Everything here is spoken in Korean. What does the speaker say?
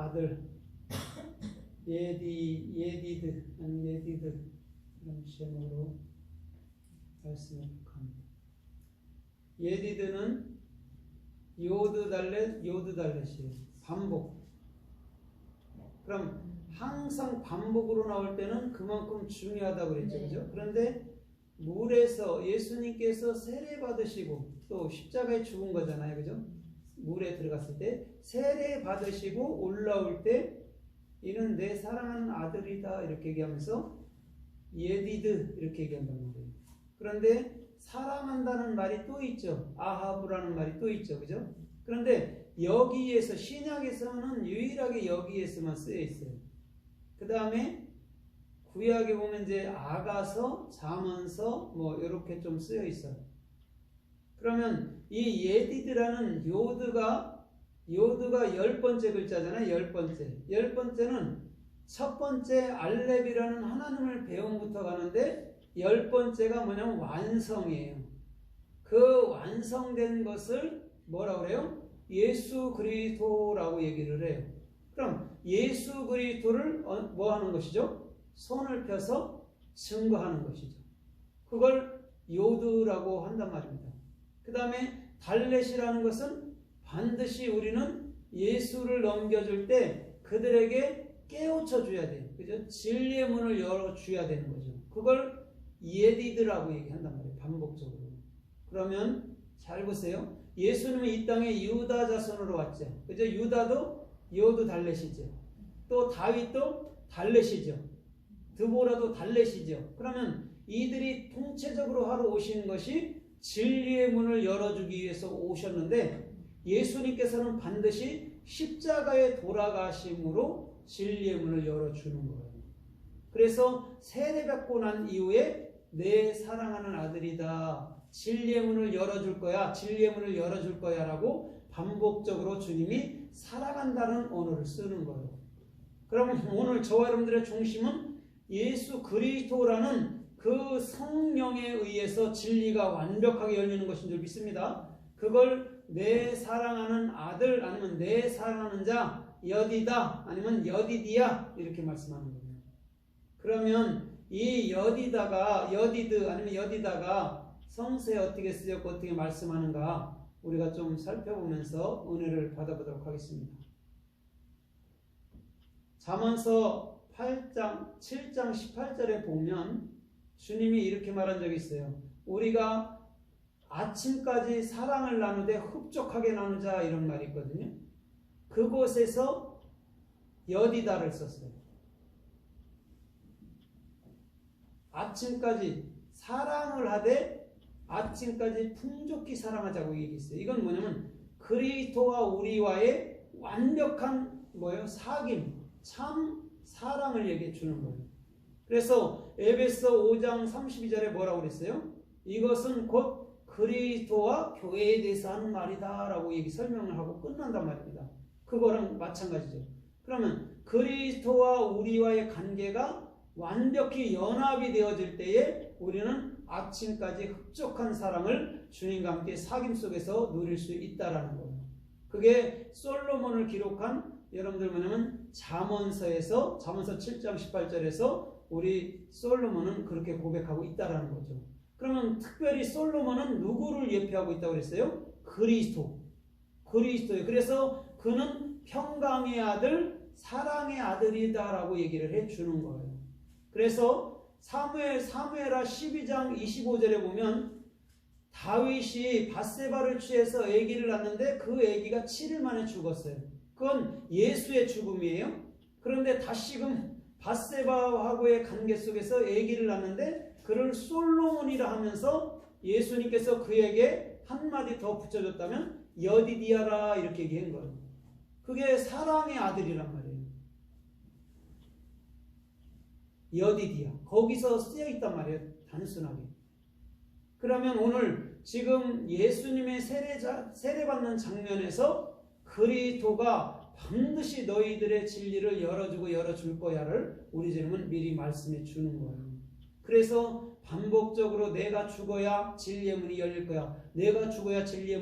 아들 예디드 이런 제목으로 말씀을 합니다. 예디드는 요드달렛이에요. 반복. 그럼 항상 반복으로 나올 때는 그만큼 중요하다고 그랬죠. 그죠? 그런데 물에서 예수님께서 세례 받으시고 또 십자가에 죽은 거잖아요. 그죠? 물에 들어갔을 때 세례 받으시고 올라올 때 이는 내 사랑하는 아들이다 이렇게 얘기하면서 예디드 이렇게 얘기한단 말이에요. 그런데 사랑한다는 말이 또 있죠. 아하브라는 말이 또 있죠. 그죠? 그런데 여기에서 신약에서는 유일하게 여기에서만 쓰여 있어요. 그 다음에 구약에 보면 이제 아가서, 잠언서 뭐 이렇게 좀 쓰여 있어요. 그러면 이 예디드라는 요드가 10번째 글자잖아요. 10번째. 10번째는 첫 번째 알렙이라는 하나님을 배움부터 가는데 10번째가 뭐냐면 완성이에요. 그 완성된 것을 뭐라고 그래요? 예수 그리스도라고 얘기를 해요. 그럼 예수 그리스도를 뭐 하는 것이죠? 손을 펴서 증거하는 것이죠. 그걸 요드라고 한단 말입니다. 그 다음에 달렛이라는 것은 반드시 우리는 예수를 넘겨줄 때 그들에게 깨우쳐 줘야 돼요. 그죠? 진리의 문을 열어줘야 되는 거죠. 그걸 예디드라고 얘기한단 말이에요. 반복적으로. 그러면 잘 보세요. 예수님은 이 땅에 유다 자손으로 왔죠. 그죠? 유다도 요드 달렛이죠. 또 다윗도 달렛이죠. 드보라도 달렛이죠. 그러면 이들이 통체적으로 하러 오신 것이 진리의 문을 열어주기 위해서 오셨는데 예수님께서는 반드시 십자가에 돌아가심으로 진리의 문을 열어주는 거예요. 그래서 세례받고 난 이후에 내 사랑하는 아들이다. 진리의 문을 열어줄 거야. 진리의 문을 열어줄 거야 라고 반복적으로 주님이 사랑한다는 언어를 쓰는 거예요. 그러면 오늘 저와 여러분들의 중심은 예수 그리스도라는 그 성령에 의해서 진리가 완벽하게 열리는 것인 줄 믿습니다. 그걸 내 사랑하는 아들 아니면 내 사랑하는 자 여디다 아니면 여디디야 이렇게 말씀하는 거예요. 그러면 이 여디드 아니면 여디다가 성서에 어떻게 쓰였고 어떻게 말씀하는가 우리가 좀 살펴보면서 은혜를 받아보도록 하겠습니다. 잠언서 7장 18절에 보면 주님이 이렇게 말한 적이 있어요. 우리가 아침까지 사랑을 나누되 흡족하게 나누자 이런 말이 있거든요. 그곳에서 여디다를 썼어요. 아침까지 사랑을 하되 아침까지 풍족히 사랑하자고 얘기했어요. 이건 뭐냐면 그리스도와 우리와의 완벽한 사귐, 참 사랑을 얘기해 주는 거예요. 그래서 에베소 5장 32절에 뭐라고 그랬어요? 이것은 곧 그리스도와 교회에 대해서 하는 말이다 라고 설명을 하고 끝난단 말입니다. 그거랑 마찬가지죠. 그러면 그리스도와 우리와의 관계가 완벽히 연합이 되어질 때에 우리는 아침까지 흡족한 사랑을 주님과 함께 사귐 속에서 누릴 수 있다라는 거예요. 그게 솔로몬을 기록한 여러분들 뭐냐면 잠언서 7장 18절에서 우리 솔로몬은 그렇게 고백하고 있다라는 거죠. 그러면 특별히 솔로몬은 누구를 예표하고 있다고 그랬어요? 그리스도예요. 그래서 그는 평강의 아들, 사랑의 아들이다라고 얘기를 해주는 거예요. 그래서 사무엘하 12장 25절에 보면 다윗이 밧세바를 취해서 아기를 낳는데 그 아기가 7일 만에 죽었어요. 그건 예수의 죽음이에요. 그런데 다시금 밧세바하고의 관계 속에서 아기를 낳는데 그를 솔로몬이라 하면서 예수님께서 그에게 한마디 더 붙여줬다면 여디디아라 이렇게 얘기한 거예요. 그게 사랑의 아들이란 말이에요. 여디디아 거기서 쓰여 있단 말이에요. 단순하게. 그러면 오늘 지금 예수님의 세례받는 장면에서 그리스도가 반드시 너희들의 진리를 열어주고 열어줄 거야를 우리 주님은 미리 말씀해 주는 거예요. 그래서 반복적으로 내가 죽어야 진리의 문이 열릴 거야. 내가 죽어야 진리의